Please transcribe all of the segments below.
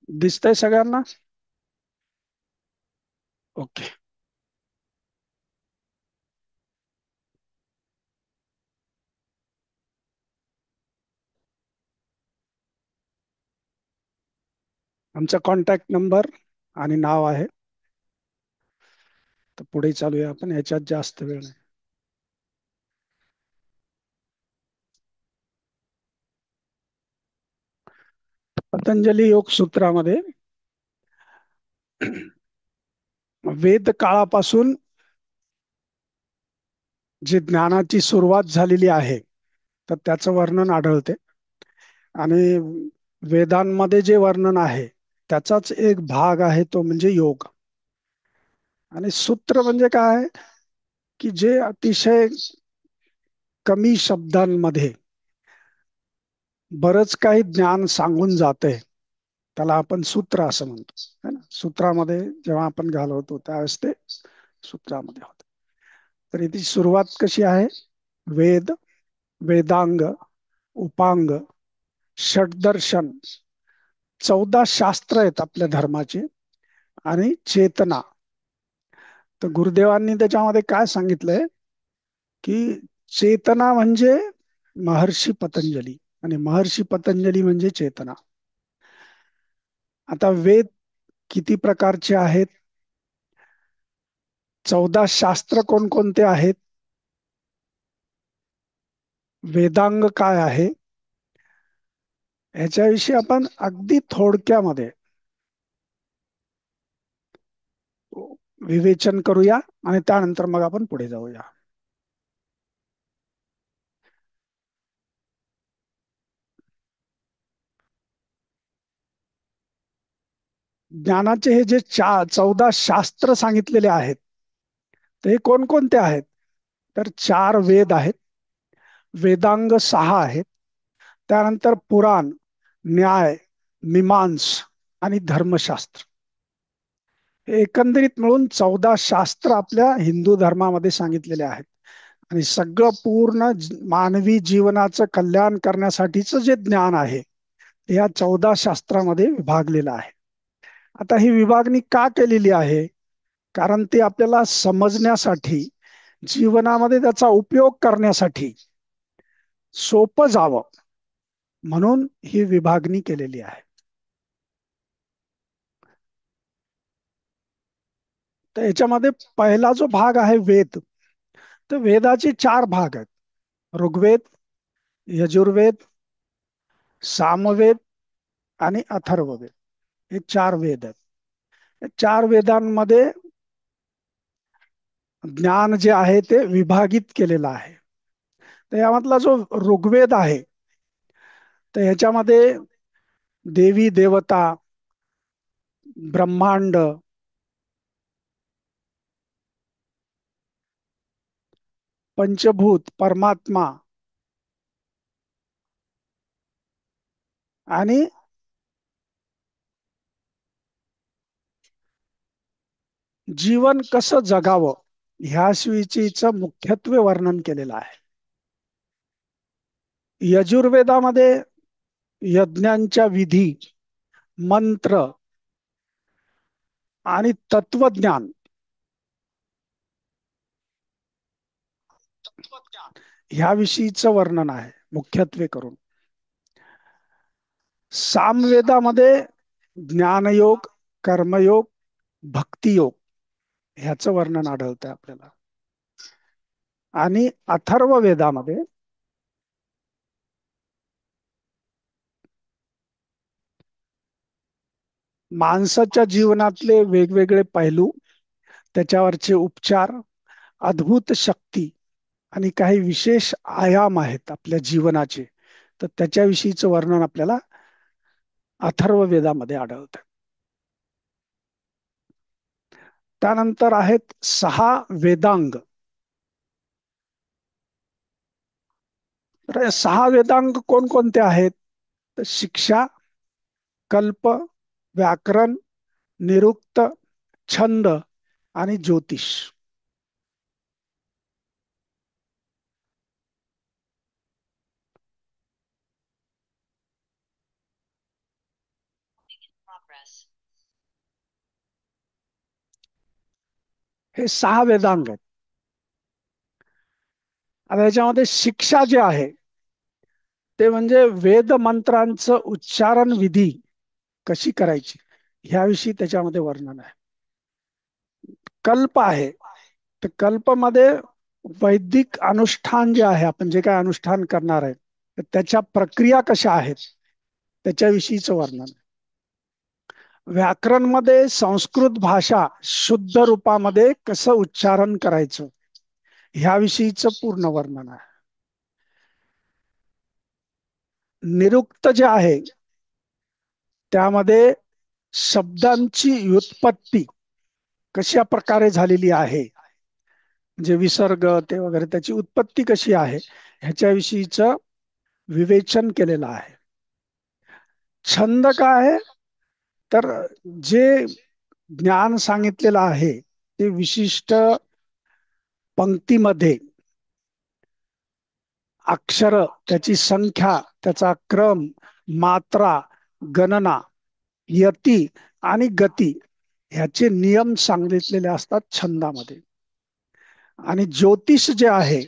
दिसतंय सगळ्यांना? ओके. आमचा कॉन्टॅक्ट नंबर आणि नाव आहे. तर पुढे चालूया आपण, ह्याच्यात जास्त वेळ नाही. पतंजली योग सूत्रामध्ये वेद काळापासून जी ज्ञानाची सुरुवात झालेली आहे, तर त्याचं वर्णन आढळते. आणि वेदांमध्ये जे वर्णन आहे त्याचाच एक भाग आहे, तो म्हणजे योग. आणि सूत्र म्हणजे काय, की जे अतिशय कमी शब्दांमध्ये बरंच काही ज्ञान सांगून जाते, त्याला आपण सूत्र असं म्हणतो. है ना? सूत्रामध्ये जेव्हा आपण घालवतो त्यावेळेस ते सूत्रामध्ये होत. तर इथे सुरुवात कशी आहे? वेद, वेदांग, उपांग, षडदर्शन, 14 शास्त्र आहेत आपल्या धर्माची, आणि चेतना. तर गुरुदेवांनी त्याच्यामध्ये काय सांगितलंय, की चेतना म्हणजे महर्षी पतंजली, आणि महर्षी पतंजली म्हणजे चेतना. आता वेद किती प्रकारचे आहेत, 14 शास्त्र कोणकोणते आहेत, वेदांग काय आहे, ह्याच्याविषयी आपण अगदी थोडक्यामध्ये विवेचन करूया, आणि त्यानंतर मग आपण पुढे जाऊया. ज्ञानाचे हे जे 14 शास्त्र सांगितलेले आहेत, ते कोणकोणते आहेत? तर 4 वेद आहेत, वेदांग 6 आहेत, त्यानंतर पुराण, न्याय, मीमांस आणि धर्मशास्त्र. हे एकंदरीत मिळून 14 शास्त्र आपल्या हिंदू धर्मामध्ये सांगितलेले आहेत. आणि सगळं पूर्ण मानवी जीवनाचं कल्याण करण्यासाठीचं जे ज्ञान आहे, ते या 14 शास्त्रामध्ये विभागलेलं आहे. आता ही विभागणी का केलेली आहे? कारण ते आपल्याला समजण्यासाठी, जीवनामध्ये त्याचा उपयोग करण्यासाठी सोपं जावं, म्हणून ही विभागणी केलेली आहे. तर याच्यामध्ये पहिला जो भाग आहे वेद, तर वेदाचे 4 भाग आहेत: ऋग्वेद, यजुर्वेद, सामवेद आणि अथर्ववेद. हे 4 वेद आहेत. या 4 वेदांमध्ये ज्ञान जे आहे ते विभागित केलेलं आहे. तर यामधला जो ऋग्वेद आहे, तर ह्याच्यामध्ये देवी देवता, ब्रह्मांड, पंचभूत, परमात्मा आणि जीवन कसं जगावं, ह्याविषयीचं मुख्यत्वे वर्णन केलेलं आहे. यजुर्वेदामध्ये यज्ञांच्या विधी, मंत्र आणि तत्वज्ञान ह्याविषयीचं वर्णन आहे मुख्यत्वे करून. सामवेदामध्ये ज्ञानयोग, कर्मयोग, भक्तियोग ह्याचं वर्णन आढळतं आपल्याला. आणि अथर्व वेदामध्ये माणसाच्या जीवनातले वेगवेगळे पैलू, त्याच्यावरचे उपचार, अद्भुत शक्ती आणि काही विशेष आयाम आहेत आपल्या जीवनाचे, तर त्याच्याविषयीचं वर्णन आपल्याला अथर्व वेदामध्ये आढळतं. त्यानंतर आहेत 6 वेदांग. तर 6 वेदांग कोणकोणते आहेत? तर शिक्षा, कल्प, व्याकरण, निरुक्त, छंद आणि ज्योतिष. हे 6 वेदांग आहेत. आता याच्यामध्ये शिक्षा जे आहे ते म्हणजे वेद मंत्रांचं उच्चारण विधी कशी करायची ह्याविषयी त्याच्यामध्ये वर्णन आहे. कल्प आहे, तर कल्पमध्ये वैदिक अनुष्ठान जे आहे, आपण जे काय अनुष्ठान करणार आहे तर त्याच्या प्रक्रिया कशा आहेत त्याच्याविषयीचं वर्णन आहे. व्याकरणमध्ये संस्कृत भाषा शुद्ध रूपामध्ये कसं उच्चारण करायचं ह्याविषयीचं पूर्ण वर्णन आहे. निरुक्त जे आहे त्यामध्ये शब्दांची व्युत्पत्ती कशा प्रकारे झालेली आहे, म्हणजे विसर्ग ते वगैरे त्याची उत्पत्ती कशी आहे ह्याच्याविषयीचं विवेचन केलेलं आहे. छंद काय आहे, तर जे ज्ञान सांगितलेलं आहे ते विशिष्ट पंक्तीमध्ये अक्षर, त्याची संख्या, त्याचा क्रम, मात्रा, गणना, यती आणि गती ह्याचे नियम सांगितलेले असतात छंदामध्ये. आणि ज्योतिष जे आहे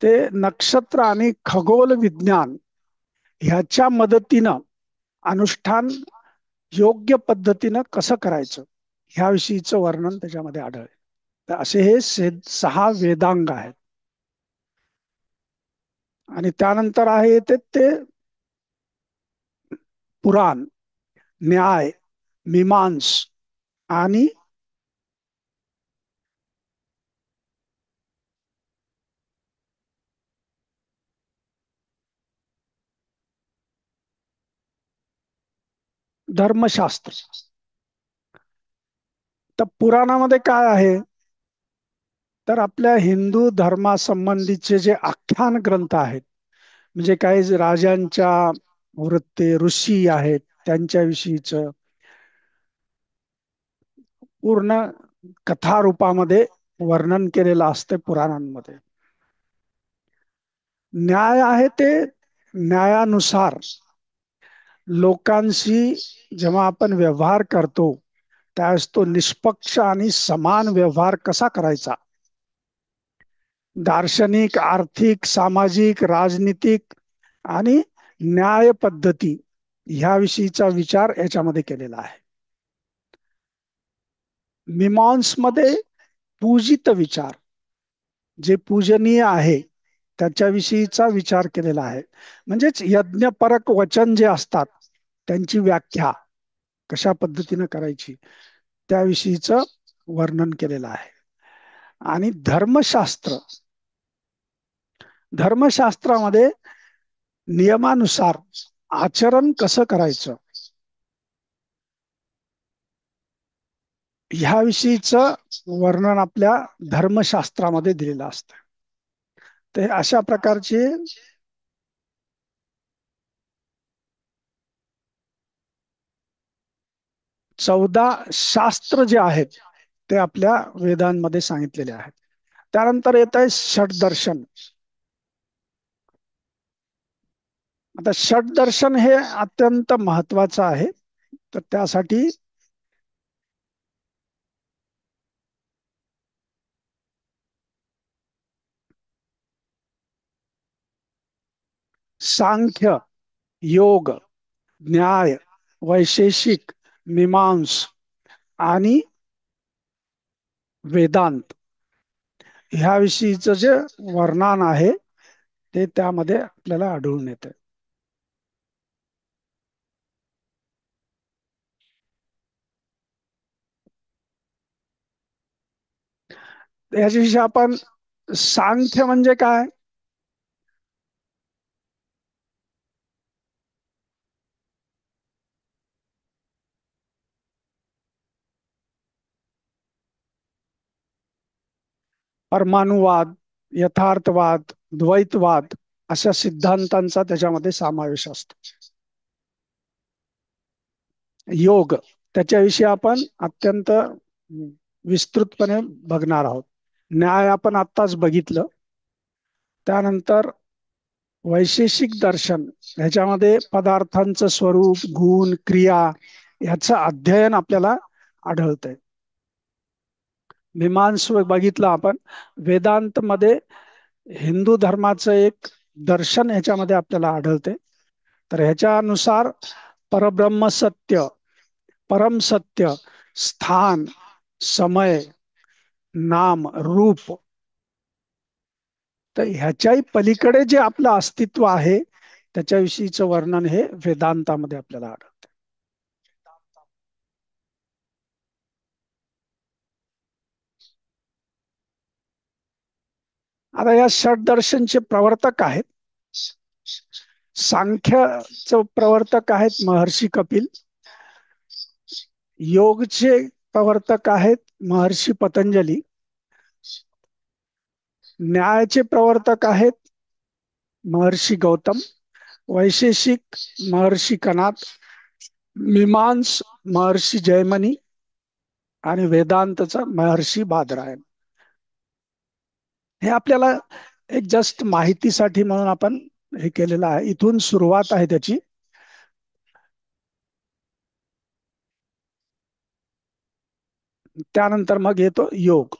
ते नक्षत्र आणि खगोल विज्ञान ह्याच्या मदतीनं अनुष्ठान योग्य पद्धतीनं कसं करायचं ह्याविषयीचं वर्णन त्याच्यामध्ये आढळेल. तर असे हे 6 वेदांग आहेत. आणि त्यानंतर आहे ते पुराण, न्याय, मीमांस आणि धर्मशास्त्र. तर पुराणामध्ये काय आहे, तर आपल्या हिंदू धर्मासंबंधीचे जे आख्यान ग्रंथ आहेत, म्हणजे काही राजांच्या वृत्ते, ऋषी आहेत त्यांच्याविषयीचं पूर्ण कथा रूपामध्ये वर्णन केलेलं असते पुराणांमध्ये. न्याय आहे ते न्यायानुसार लोकांशी जेव्हा आपण व्यवहार करतो त्यावेळेस तो निष्पक्ष आणि समान व्यवहार कसा करायचा, दार्शनिक, आर्थिक, सामाजिक, राजनीतिक आणि न्याय पद्धती ह्याविषयीचा विचार याच्यामध्ये केलेला आहे. मीमांसमध्ये पूजित विचार, जे पूजनीय आहे त्याच्याविषयीचा विचार केलेला आहे. म्हणजेच यज्ञपरक वचन जे असतात त्यांची व्याख्या कशा पद्धतीनं करायची त्याविषयीचं वर्णन केलेलं आहे. आणि धर्मशास्त्र, धर्मशास्त्रामध्ये नियमानुसार आचरण कसं करायचं ह्याविषयीचं वर्णन आपल्या धर्मशास्त्रामध्ये दिलेलं असतं. ते अशा प्रकारचे 14 शास्त्र जे आहेत ते आपल्या वेदांमध्ये सांगितलेले आहेत. त्यानंतर येत आहे षटदर्शन. आता षटदर्शन हे अत्यंत महत्वाचं आहे. तर त्यासाठी सांख्य, योग, न्याय, वैशेषिक, मीमांस आणि वेदांत ह्याविषयीचं जे वर्णन आहे ते त्यामध्ये आपल्याला आढळून येते. याच्याविषयी आपण सांख्य म्हणजे काय, परमाणुवाद, यथार्थवाद, द्वैतवाद अशा सिद्धांतांचा त्याच्यामध्ये समावेश असतो. योग त्याच्याविषयी आपण अत्यंत विस्तृतपणे बघणार आहोत. न्याय आपण आत्ताच बघितलं. त्यानंतर वैशेषिक दर्शन ह्याच्यामध्ये पदार्थांचं स्वरूप, गुण, क्रिया ह्याचं अध्ययन आपल्याला आढळतंय. मीमांस बघितलं आपण. वेदांत मध्ये हिंदू धर्माचं एक दर्शन ह्याच्यामध्ये आपल्याला आढळते. तर ह्याच्यानुसार परब्रह्म सत्य, परम सत्य, स्थान, समय, नाम, रूप, तर ह्याच्याही पलीकडे जे आपलं अस्तित्व आहे त्याच्याविषयीचं वर्णन हे वेदांतामध्ये आपल्याला आढळतं. आता या षटदर्शनचे प्रवर्तक आहेत. सांख्यचे प्रवर्तक आहेत महर्षी कपिल. योगचे प्रवर्तक आहेत महर्षी पतंजली. न्यायाचे प्रवर्तक आहेत महर्षी गौतम. वैशेषिक महर्षी कणाद. मीमांस महर्षी जयमनी. आणि वेदांतचा महर्षी बादरायण. हे आपल्याला एक जस्ट माहितीसाठी म्हणून आपण हे केलेलं आहे. इथून सुरुवात आहे त्याची. त्यानंतर मग येतो योग.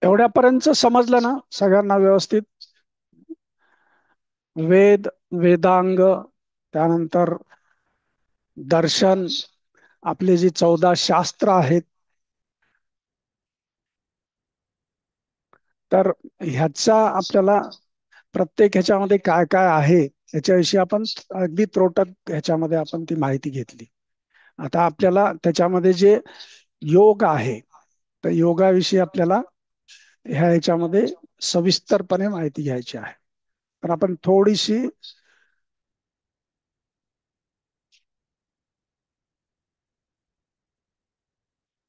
एवढ्यापर्यंत समजलं ना सगळ्यांना व्यवस्थित? वेद, वेदांग, त्यानंतर दर्शन, आपले जे 14 शास्त्र आहेत. तर ह्याचा आपल्याला प्रत्येक ह्याच्यामध्ये काय काय आहे याच्याविषयी आपण अगदी त्रोटक ह्याच्यामध्ये आपण ती माहिती घेतली. आता आपल्याला त्याच्यामध्ये जे योग आहे तर योगाविषयी आपल्याला ह्या ह्याच्यामध्ये सविस्तरपणे माहिती घ्यायची आहे. तर आपण थोडीशी